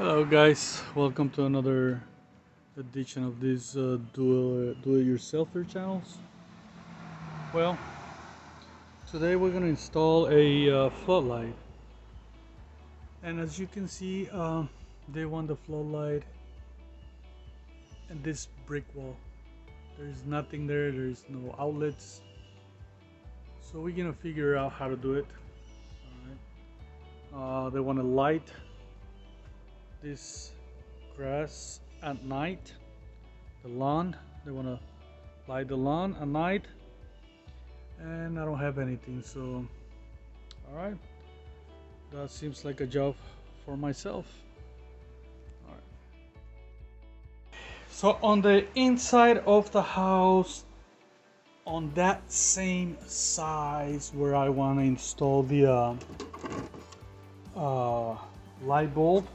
Hello guys, welcome to another edition of these do-it-yourselfer channels. Well, today we're going to install a floodlight, and as you can see, they want the floodlight and this brick wall. There's nothing there, there's no outlets, so we're going to figure out how to do it. All right. They want to light this grass at night, the lawn. They want to light the lawn at night, and I don't have anything, so all right, that seems like a job for myself. All right, so on the inside of the house, on that same size where I want to install the light bulb,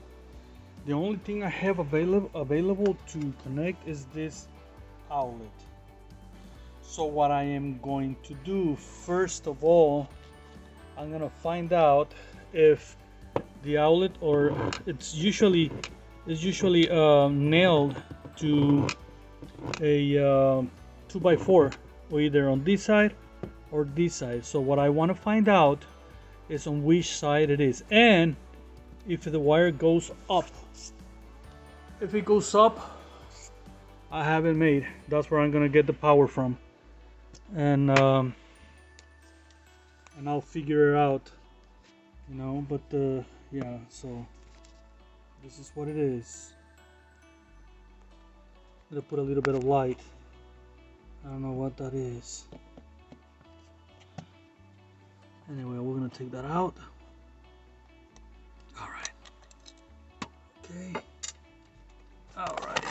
the only thing I have available to connect is this outlet. So what I am going to do, first of all, I'm gonna find out if the outlet, or it's usually nailed to a 2x4, or either on this side or this side. So what I want to find out is on which side it is, and if the wire goes up. If it goes up, I have it made. That's where I'm gonna get the power from, and I'll figure it out, you know. But yeah, so this is what it is. I'm gonna put a little bit of light. I don't know what that is. Anyway, we're gonna take that out. All right. Okay. All right.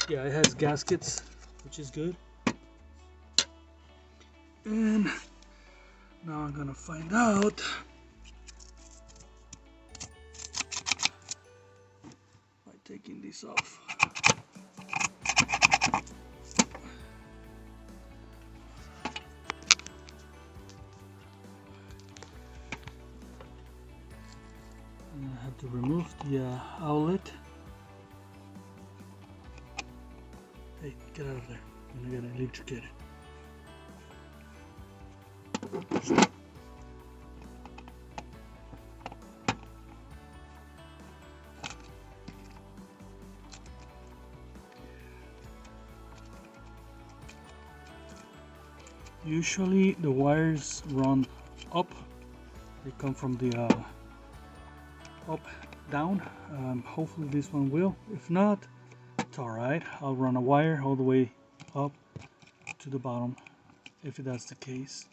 Yeah, it has gaskets, which is good. And now I'm gonna find out by taking this off. I have to remove the outlet. Hey, get out of there. I'm gonna get electrocuted. Usually the wires run up. They come from the up, down. Hopefully this one will. If not, it's alright. I'll run a wire all the way up to the bottom if that's the case.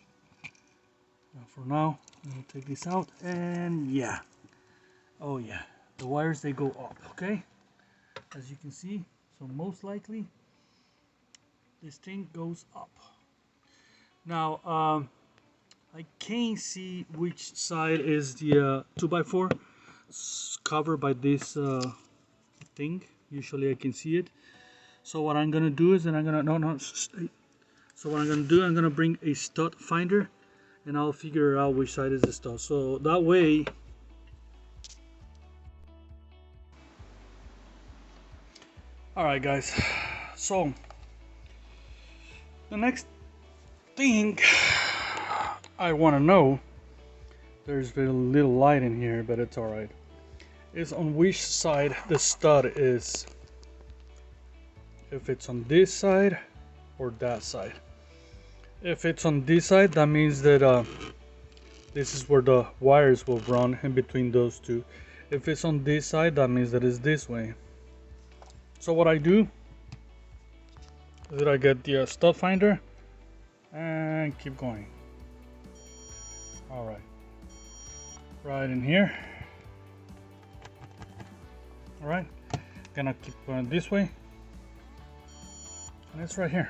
For now, I'll take this out, and yeah, oh yeah, the wires, they go up, okay, as you can see. So most likely this thing goes up. Now I can't see which side is the 2x4 covered by this thing. Usually I can see it. So what I'm gonna do is that I'm gonna so what I'm gonna do, I'm gonna bring a stud finder, and I'll figure out which side is the stud. So that way, all right guys, so the next thing I want to know, there's very little light in here, but it's all right, is on which side the stud is. If it's on this side or that side. If it's on this side, that means that this is where the wires will run in between those two. If it's on this side, that means that it's this way. So what I do is that I get the stud finder and keep going. All right, right in here. All right, gonna keep going this way, and it's right here.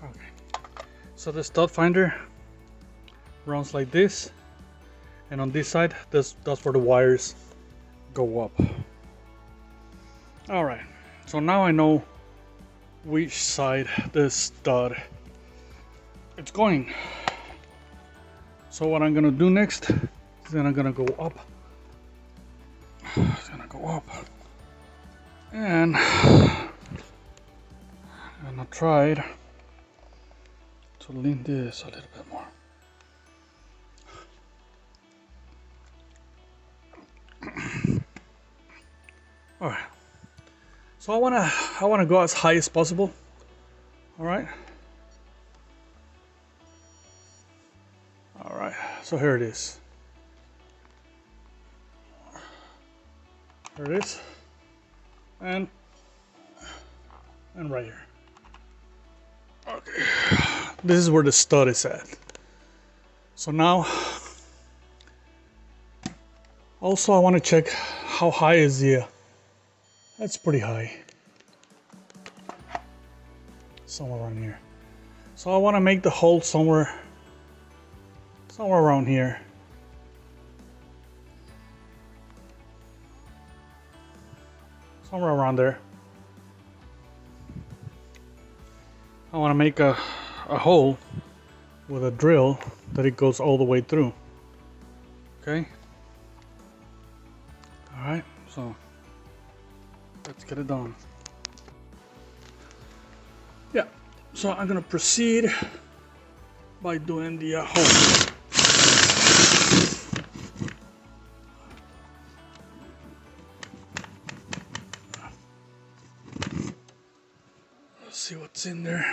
Okay, so the stud finder runs like this, and on this side, that's where the wires go up. All right, so now I know which side the stud it's going. So what I'm gonna do next is then I'm gonna go up It's gonna go up, and I tried to lean this a little bit more. All right, so I wanna go as high as possible. All right. All right, so here it is. Here it is, and right here. Okay, this is where the stud is at. So now, also I want to check how high is the. That's pretty high. Somewhere around here. So I want to make the hole somewhere around here. Somewhere around there. I want to make a hole with a drill that it goes all the way through. Okay. All right. So let's get it done. Yeah. So I'm gonna proceed by doing the hole. See what's in there.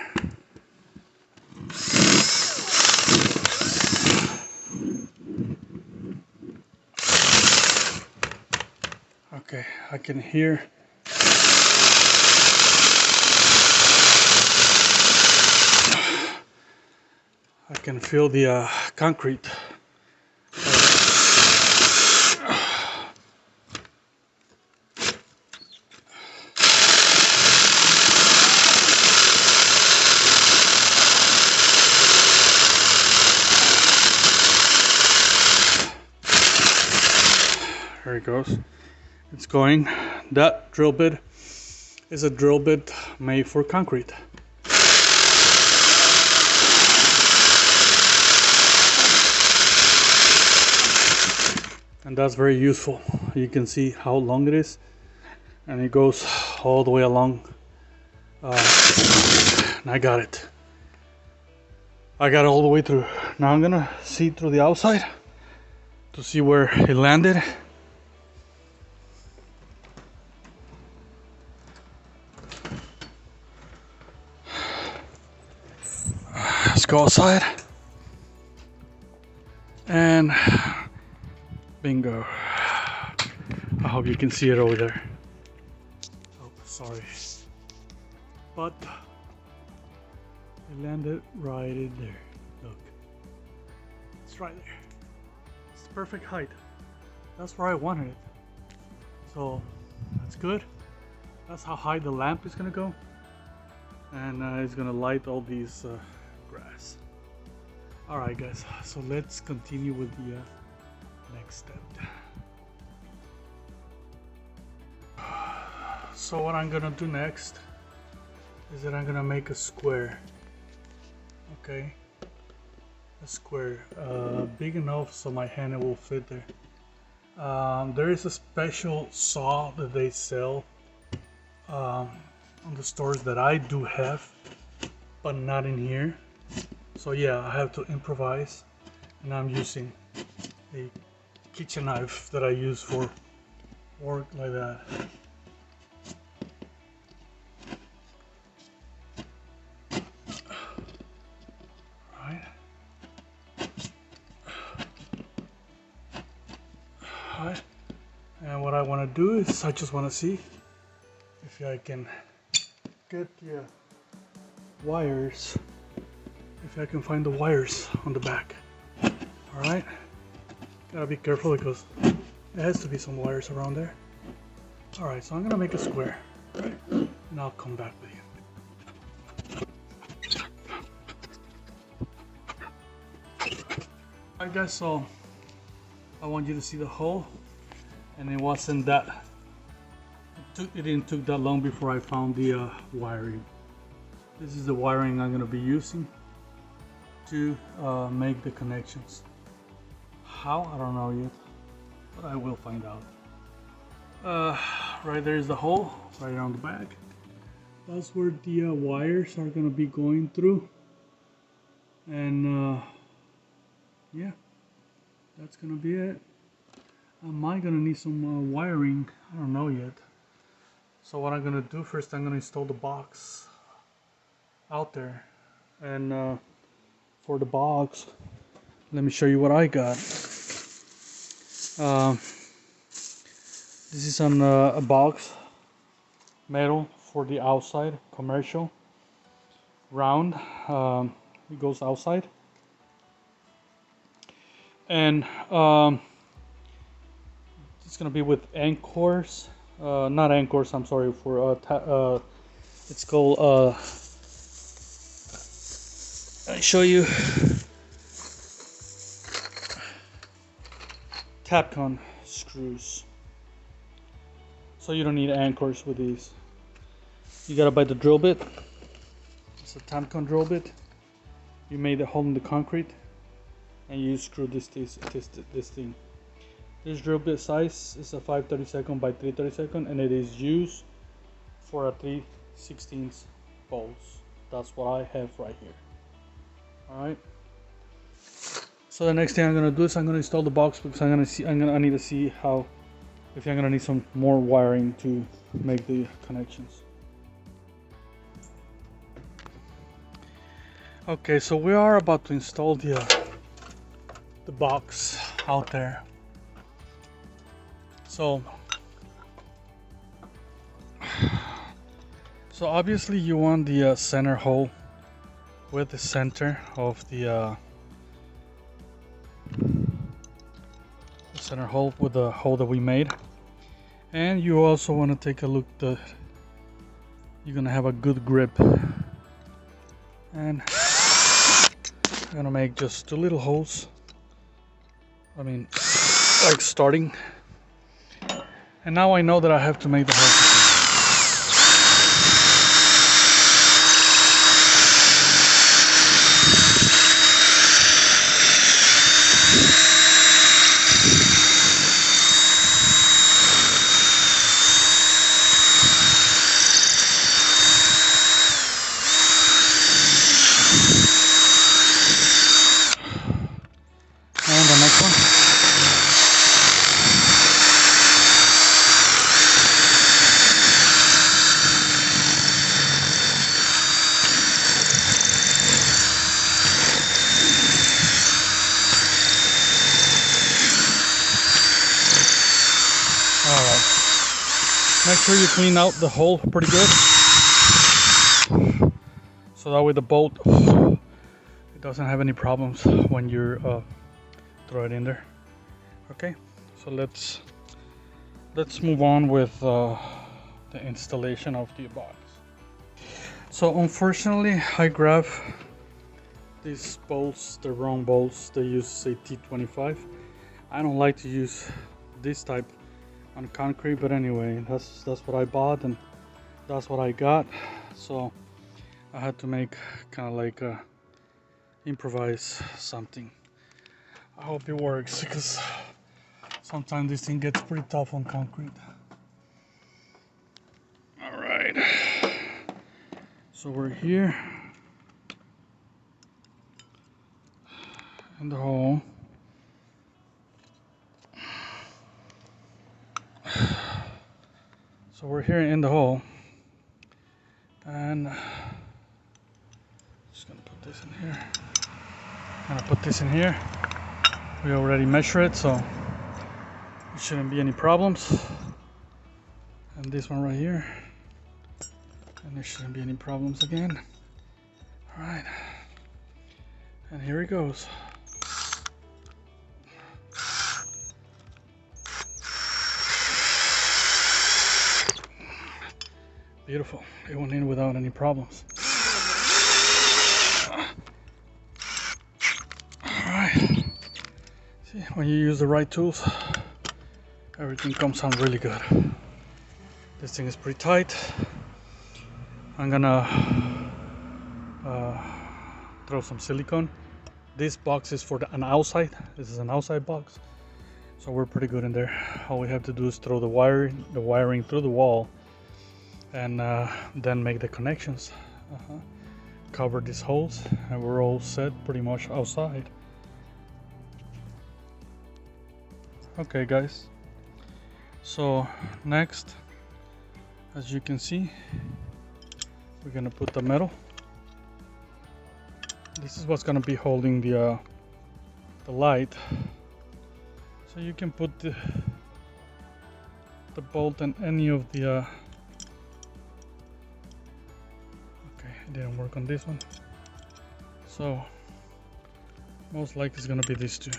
Okay, I can hear. I can feel the concrete. There it goes. It's going. That drill bit is a drill bit made for concrete. And that's very useful. You can see how long it is, and it goes all the way along. And I got it. I got it all the way through. Now I'm gonna see through the outside to see where it landed. Let's go outside. And bingo. I hope you can see it over there. Oh, sorry. But it landed right in there. Look. It's right there. It's the perfect height. That's where I wanted it. So that's good. That's how high the lamp is gonna go. And it's gonna light all these grass. Alright guys, so let's continue with the next step. So what I'm gonna do next is that I'm gonna make a square. Okay, a square big enough so my hand will fit there. There is a special saw that they sell on the stores that I do have, but not in here. So yeah, I have to improvise, and I'm using a kitchen knife that I use for work like that. Alright, and what I want to do is I just want to see if I can get the wires. If I can find the wires on the back. Alright, gotta be careful because there has to be some wires around there. Alright, so I'm gonna make a square, right? And I'll come back with you. Alright guys, so I want you to see the hole, and it wasn't that, it didn't took that long before I found the wiring. This is the wiring I'm gonna be using to make the connections. How? I don't know yet, but I will find out. Right there is the hole, right around the back. That's where the wires are gonna be going through. And yeah, that's gonna be it. Am I gonna need some wiring? I don't know yet. So what I'm gonna do first, I'm gonna install the box out there. And for the box, let me show you what I got. This is on a box, metal for the outside, commercial, round. It goes outside. And it's gonna be with anchors, not anchors, I'm sorry, for it's called I show you, Tapcon screws. So you don't need anchors with these. You gotta buy the drill bit. It's a Tapcon drill bit. You made a hole in the concrete, and you screw this thing. This drill bit size is a 5/32 by 3/32, and it is used for a 3/16 bolts. That's what I have right here. All right. So the next thing I'm gonna do is I'm gonna install the box, because I need to see if I'm gonna need some more wiring to make the connections. Okay, so we are about to install the box out there. So obviously you want the center hole with the center of the center hole with the hole that we made, and you also want to take a look that you're gonna have a good grip. And I'm gonna make just 2 little holes, I mean like starting, and now I know that I have to make the hole. Make sure you clean out the hole pretty good, so that way the bolt, it doesn't have any problems when you throw it in there. Okay, so let's move on with the installation of the box. So unfortunately I grabbed these bolts, the wrong bolts. They use a T25. I don't like to use this type on concrete, but anyway, that's what I bought, and that's what I got. So I had to make kind of like improvise something. I hope it works, because sometimes this thing gets pretty tough on concrete. All right, so we're here in the hole. So we're here in the hole, and just gonna put this in here. I'm gonna put this in here. We already measure it, so there shouldn't be any problems. And this one right here, and there shouldn't be any problems again. All right, and here it goes. Beautiful. It went in without any problems. Alright. See, when you use the right tools, everything comes out really good. This thing is pretty tight. I'm gonna throw some silicone. This box is for an outside. This is an outside box. So we're pretty good in there. All we have to do is throw the wiring through the wall, and then make the connections. Cover these holes, and we're all set pretty much outside. Okay guys, so next, as you can see, we're gonna put the metal. This is what's gonna be holding the light. So you can put the bolt in any of the okay, it didn't work on this one, so most likely it's gonna be these two.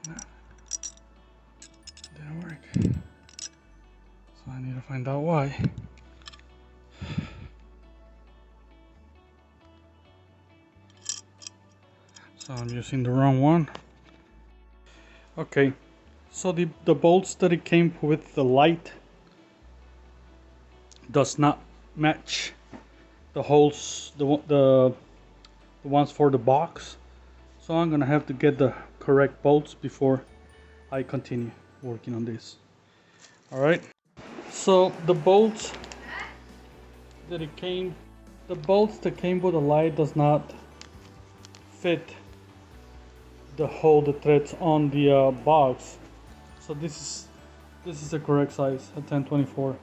No, didn't work, so I need to find out why. So I'm using the wrong one. Okay, so the bolts that it came with the light does not match the holes, the ones for the box. So I'm gonna have to get the correct bolts before I continue working on this. All right. So the bolts that came with the light does not fit the hole, the threads on the box. So this is the correct size, a 1024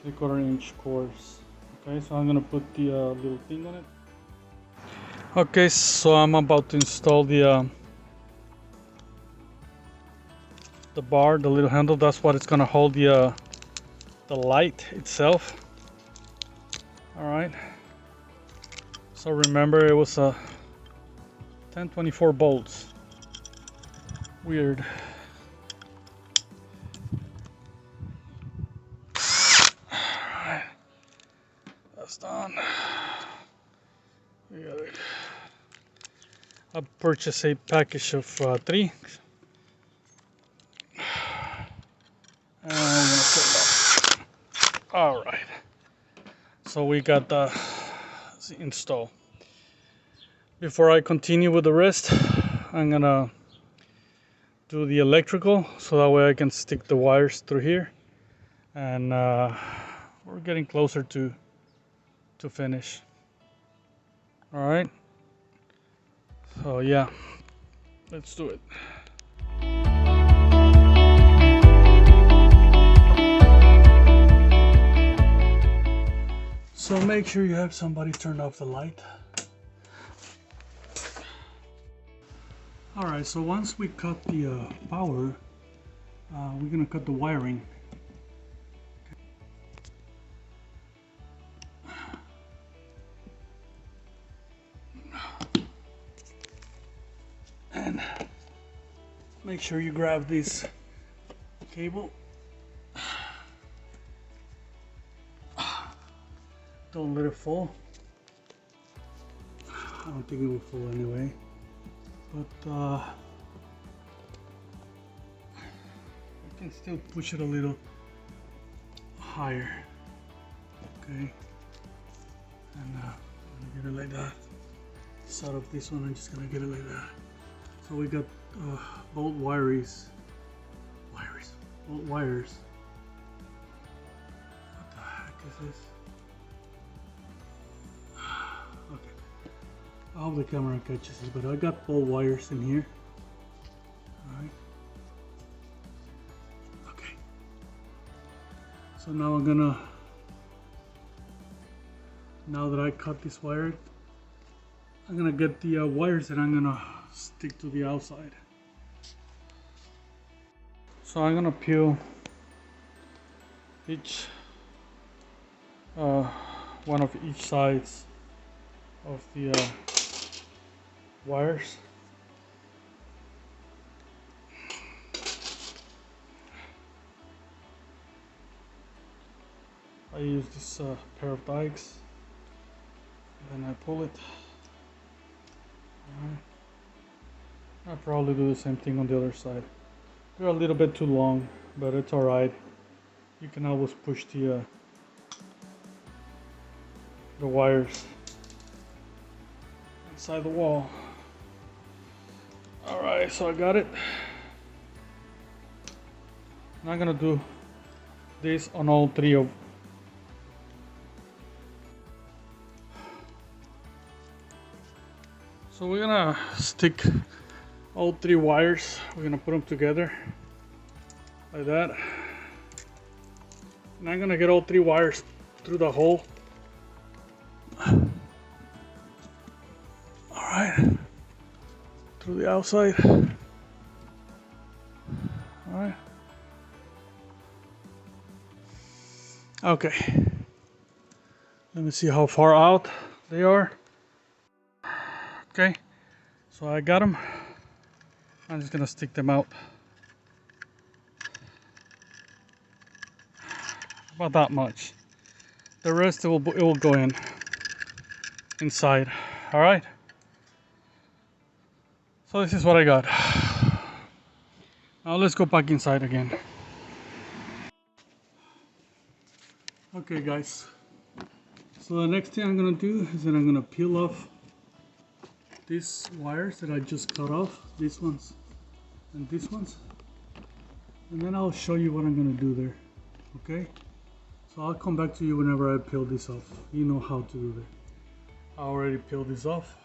3/4 inch course. Okay, so I'm gonna put the little thing on it. Okay, so I'm about to install the bar, the little handle. That's what it's gonna hold the light itself. All right. So remember, it was a 1024 bolts. Weird. Alright, that's done. We got it. I purchased a package of 3. And I'm gonna put it up. Alright. So we got the install. Before I continue with the rest, I'm gonna do the electrical, so that way I can stick the wires through here, and we're getting closer to finish. All right, so yeah, let's do it. So make sure you have somebody turn off the light. Alright, so once we cut the power, we're going to cut the wiring. And make sure you grab this cable. Don't let it fall. I don't think it will fall anyway. But I can still push it a little higher. Okay, and get it like that. Side of this one, I'm just gonna get it like that. So we got bolt wires. Bolt wires. What the heck is this? Okay. I hope the camera catches it, but I got bolt wires in here. Alright. Okay. So now I'm gonna, now that I cut this wire, I'm gonna get the wires that I'm gonna stick to the outside. So I'm gonna peel each one of each sides of the wires. I use this pair of dikes, and then I pull it. I'll probably do the same thing on the other side. They're a little bit too long, but it's alright. You can always push the wires inside the wall. All right, so I got it. Now I'm gonna do this on all three of. So we're gonna stick all three wires. We're gonna put them together like that. And I'm gonna get all three wires through the hole. All right, through the outside. All right. Okay. Let me see how far out they are. Okay, so I got them. I'm just gonna stick them out. About that much. The rest it will go inside. All right. So this is what I got. Now let's go back inside again. Okay, guys. So the next thing I'm gonna do is that I'm gonna peel off these wires that I just cut off. These ones and these ones. And then I'll show you what I'm gonna do there. Okay? So I'll come back to you whenever I peel this off. You know how to do that. I already peeled this off.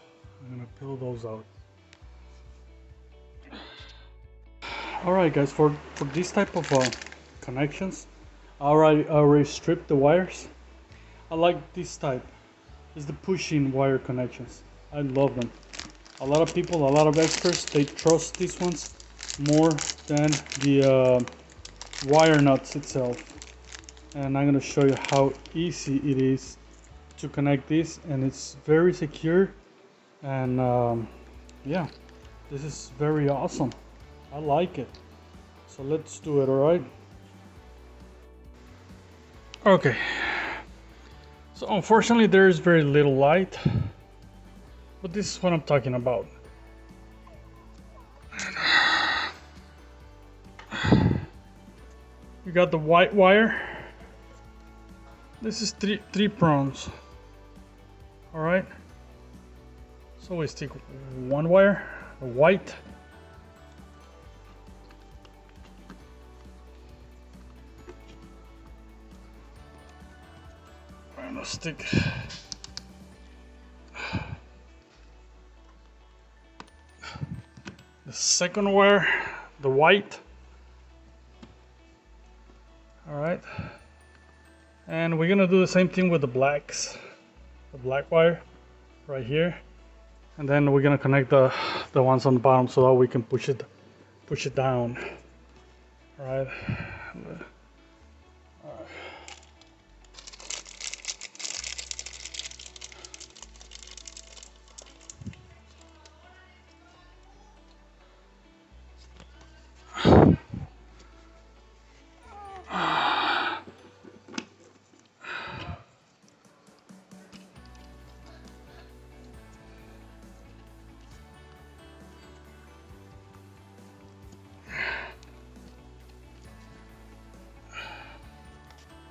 I'm gonna peel those out. Alright guys, for this type of connections, I already stripped the wires. I like this type. It's the pushing wire connections. I love them. A lot of people, a lot of experts, they trust these ones more than the wire nuts itself. And I'm gonna show you how easy it is to connect this, and it's very secure. And yeah, this is very awesome. I like it. So let's do it, alright? Okay. So unfortunately there is very little light, but this is what I'm talking about. You got the white wire. This is three prongs. All right. So we stick one wire, the white. I'm gonna stick the second wire, the white. All right. And we're gonna do the same thing with the blacks, the black wire right here, and then we're gonna connect the ones on the bottom so that we can push it down. All right.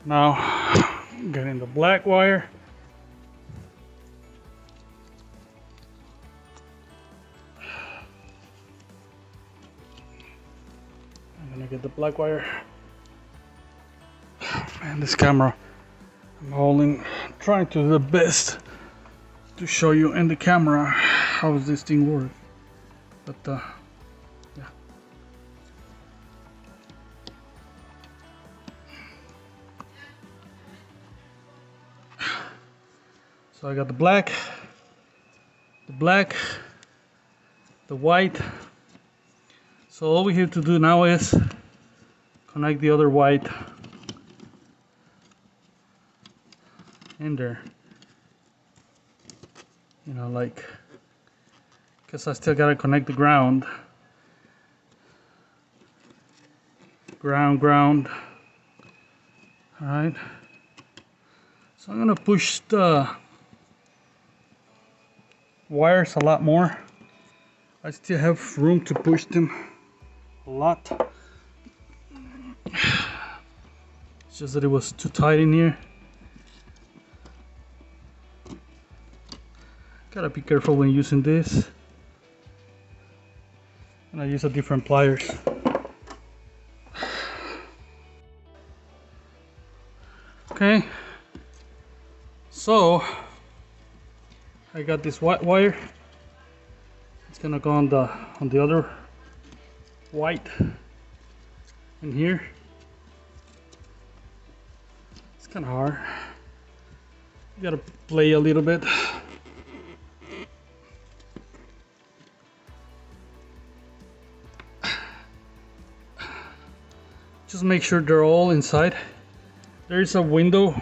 Now, getting the black wire. I'm gonna get the black wire. And this camera, I'm holding, trying to do the best to show you in the camera how this thing works. But yeah. So I got the black, the white. So all we have to do now is connect the other white in there. You know, like, because I still gotta connect the ground. Ground. Alright. So I'm gonna push the wires a lot more. I still have room to push them a lot. It's just that it was too tight in here. Gotta be careful when using this. And I use a different pliers. Okay, so I got this white wire. It's gonna go on the other white in here. It's kind of hard. You gotta play a little bit. Just make sure they're all inside. There's a window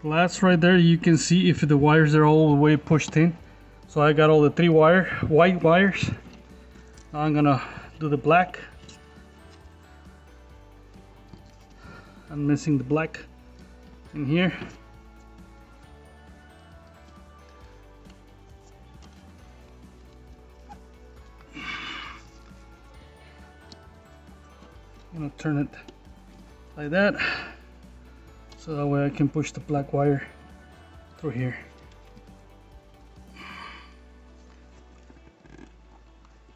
glass right there. You can see if the wires are all the way pushed in. So I got all the three white wires. Now I'm gonna do the black. I'm missing the black in here. I'm gonna turn it like that, so that way I can push the black wire through here.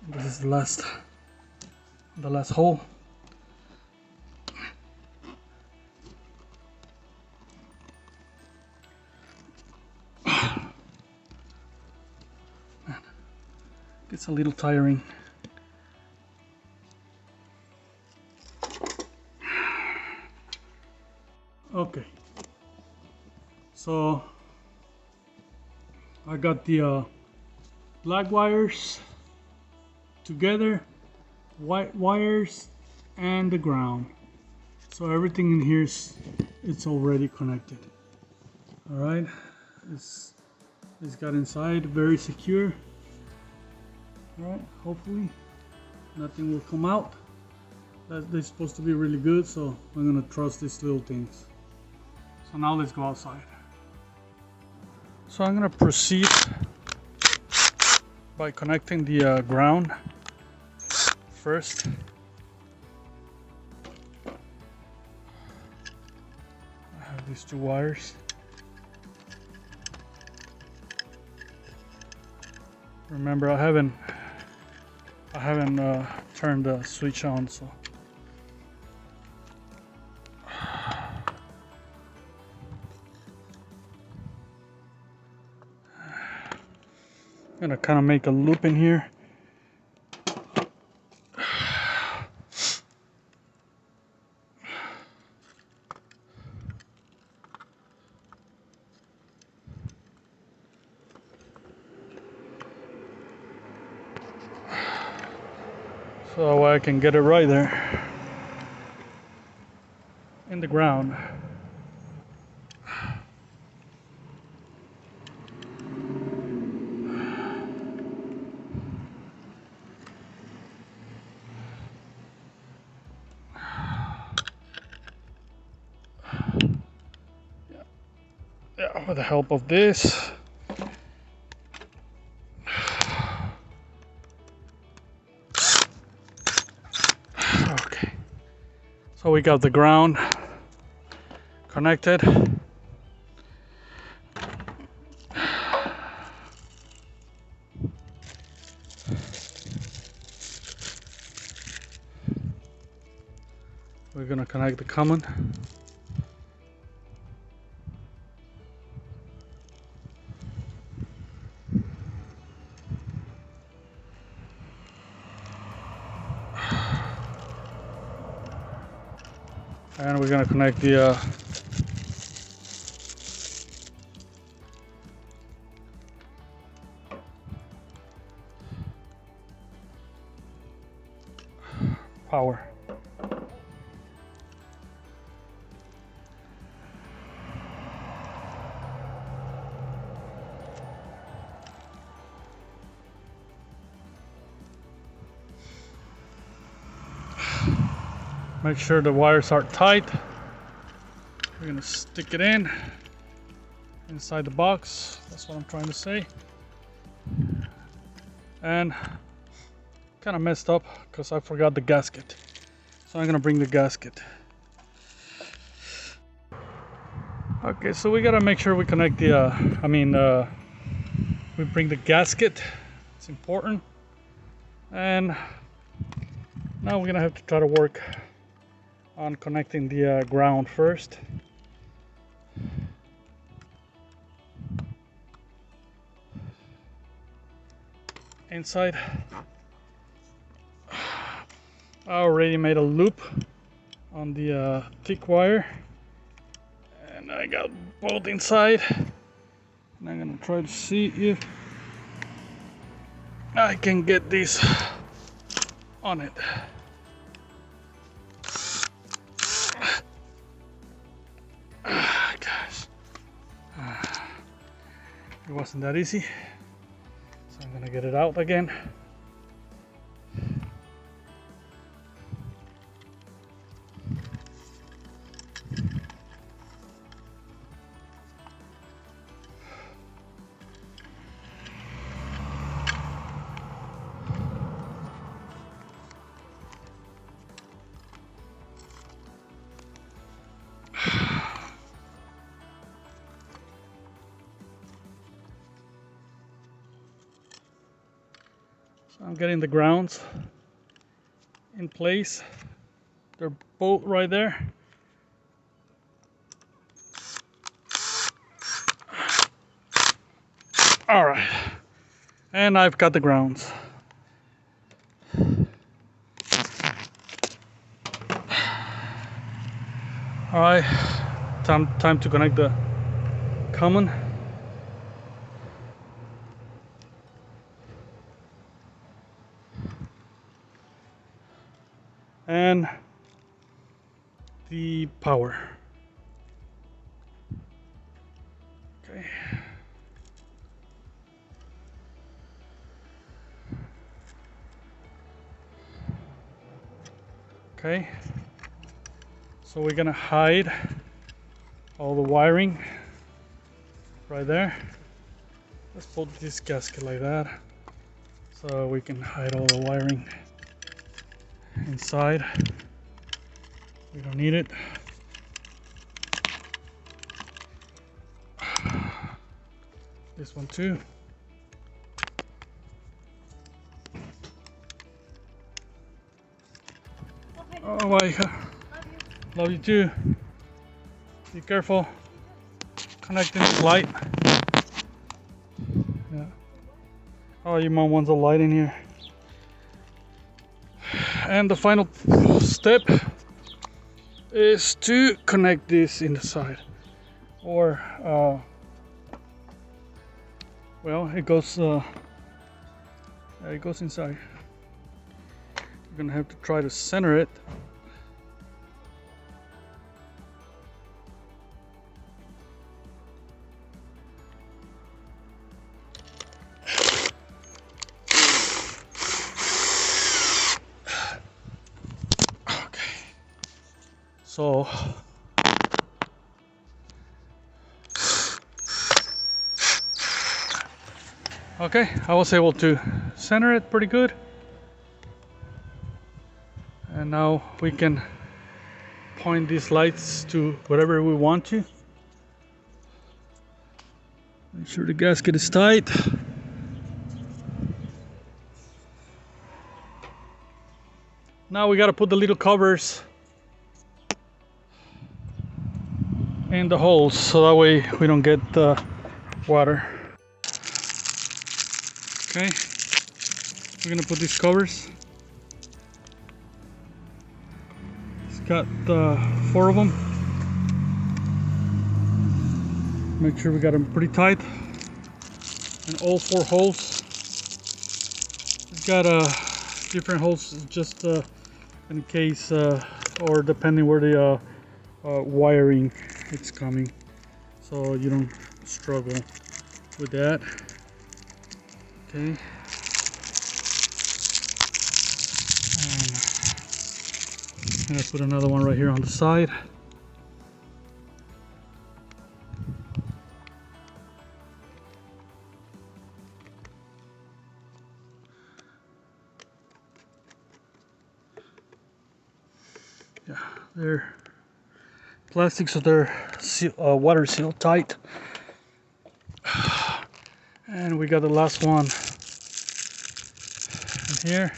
This is the last hole. Man, it's a little tiring. Okay, so I got the black wires together, white wires, and the ground. So everything in here it's already connected. All right, it's got inside, very secure. All right, hopefully nothing will come out. They're supposed to be really good, so I'm gonna trust these little things. So now let's go outside. So I'm gonna proceed by connecting the ground first. I have these two wires. Remember, I haven't turned the switch on, so. I'm gonna kind of make a loop in here. So that way I can get it right there in the ground. Yeah, with the help of this. Okay, so we got the ground connected. We're gonna connect the common. And we're gonna connect the power. Make sure the wires are tight. We're gonna stick it in inside the box. That's what I'm trying to say. And kind of messed up because I forgot the gasket. So I'm gonna bring the gasket. Okay, so we gotta make sure we connect the, we we bring the gasket. It's important. And now we're gonna have to try to work on connecting the ground first. Inside, I already made a loop on the thick wire, and I got both inside, and I'm gonna try to see if I can get this on it. Gosh, it wasn't that easy, so I'm gonna get it out again. I'm getting the grounds in place. They're both right there. All right, and I've got the grounds. All right, time to connect the common. And the power. Okay. Okay. So we're gonna hide all the wiring right there. Let's put this gasket like that so we can hide all the wiring inside. We don't need it. This one too. Oh my God. Love you too. Be careful connecting the light. Yeah. Oh, your mom wants a light in here. And the final step is to connect this in the side, or well, it goes inside. You're gonna have to try to center it. So okay, I was able to center it pretty good, and now we can point these lights to whatever we want to. Make sure the gasket is tight. Now we got to put the little covers in the holes so that way we don't get water. Okay, we're gonna put these covers. It's got 4 of them. Make sure we got them pretty tight, and all 4 holes. It's got different holes just in case or depending where the wiring it's coming, so you don't struggle with that. Okay, and I'm gonna put another one right here on the side. Yeah, they're plastic, so they're water sealed tight. And we got the last one in here.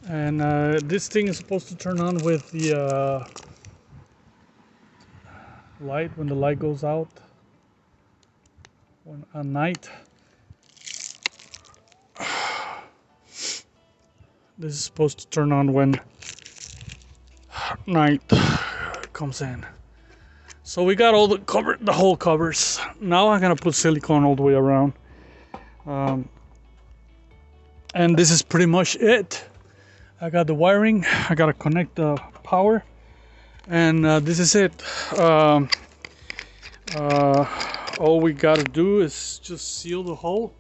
And this thing is supposed to turn on with the light when the light goes out at night. This is supposed to turn on when night comes in. So we got all the whole covers. Now I'm gonna put silicone all the way around. And this is pretty much it. I got the wiring. I gotta connect the power, and this is it. All we gotta do is just seal the hole,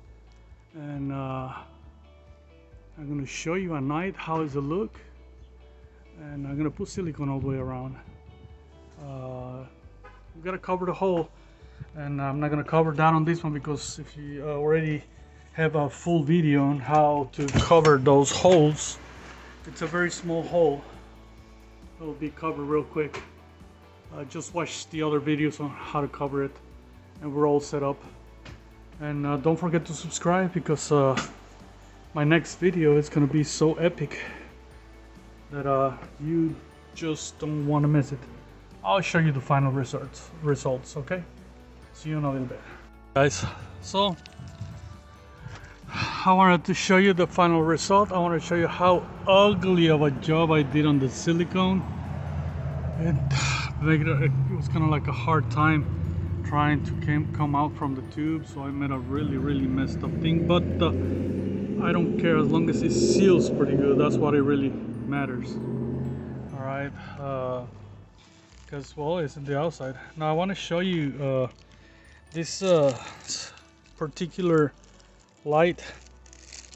and I'm gonna show you at night how does it look, and I'm gonna put silicone all the way around. We gotta cover the hole, and I'm not gonna cover that on this one because if you already have a full video on how to cover those holes, it's a very small hole. It'll be covered real quick. Just watch the other videos on how to cover it, and we're all set up. And don't forget to subscribe because my next video is gonna be so epic that you just don't want to miss it. I'll show you the final results, okay? See you in a little bit. Guys, so I wanted to show you the final result. I want to show you how ugly of a job I did on the silicone. It was kind of like a hard time trying to come out from the tube, so I made a really messed up thing, but I don't care as long as it seals pretty good. That's what it really matters. All right, because well, it's on the outside. Now I want to show you this particular light.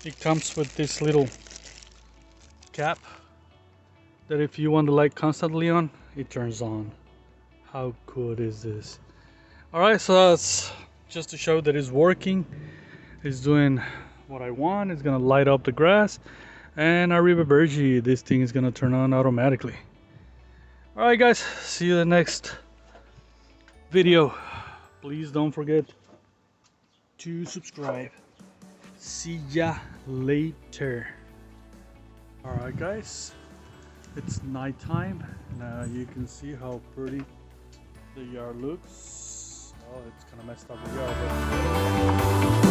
It comes with this little cap that if you want the light constantly on, it turns on. How good is this? All right, so that's just to show that it's working. It's doing what I want. It's gonna light up the grass, and Arriba Bergie, this thing is gonna turn on automatically. All right, guys, see you in the next video. Please don't forget to subscribe. See ya later. All right, guys, it's nighttime. Now you can see how pretty the yard looks. Oh, it's kind of messed up the yard, but